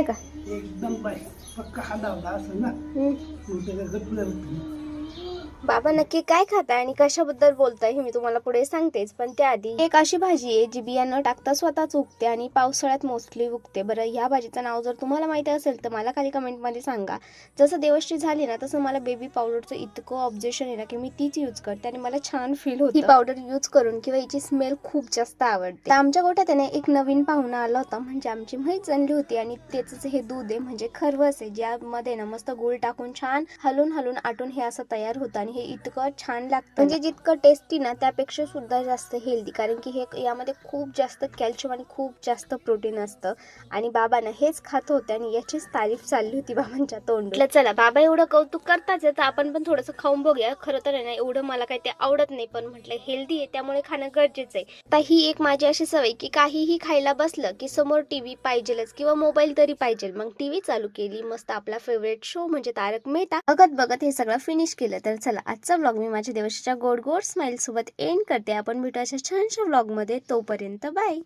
काय का एकदम पक्का खादा होता असं ना मग त्याला गटलं बाबा नक्की काय खाताय आणि कशाबद्दल बोलताय हे मी तुम्हाला पुढे सांगतेच, पण त्याआधी एक अशी भाजी आहे जी बिया न टाकता स्वतःच उगते आणि पावसाळ्यात मोस्टली उगते. बरं, ह्या भाजीचं नाव जर तुम्हाला माहिती असेल तर मला खाली कमेंटमध्ये सांगा. जसं देवश्री झाली ना तसं मला बेबी पावडरचं इतकं ऑब्जेक्शन आहे ना की मी तीच यूज करते आणि मला छान फील होतं ही पावडर यूज करून, किंवा हिची स्मेल खूप जास्त आवडते. आमच्या गोठ्यात आहे एक नवीन पाहुणा आला होता, म्हणजे आमची म्हैस आणली होती आणि त्याच हे दूध आहे म्हणजे खरवस आहे, ज्यामध्ये ना मस्त गुळ टाकून छान हलून हलून आटून हे असं तयार होतं आणि हे इतकं छान लागतं, म्हणजे जितकं टेस्टी ना त्यापेक्षा सुद्धा जास्त हेल्दी, कारण की हे यामध्ये खूप जास्त कॅल्शियम आणि खूप जास्त प्रोटीन असतं. आणि बाबांना हेच खात होते आणि याचीच तारीफ चालली होती बाबांच्या तोंडून. चला, बाबा एवढं कौतुक करताच तर आपण पण थोडंसं खाऊन बघूया. खरं तर आहे ना एवढं मला काही ते आवडत नाही, पण म्हटलं हेल्दी आहे त्यामुळे खाणं गरजेचं आहे. आता ही एक माझी अशी सवय की काहीही खायला बसलं की समोर टीव्ही पाहिजेलच किंवा मोबाईल तरी पाहिजे. मग टीव्ही चालू केली, मस्त आपला फेवरेट शो म्हणजे तारक मेहता बघत बघत हे सगळं फिनिश केलं. तर चला, आजचा व्लॉग मी माझ्या देवश्रीच्या गोड गोड स्माइल सोबत एंड करते. आपण भेटू अशा छानशा व्लॉग मध्ये. तोपर्यंत बाय.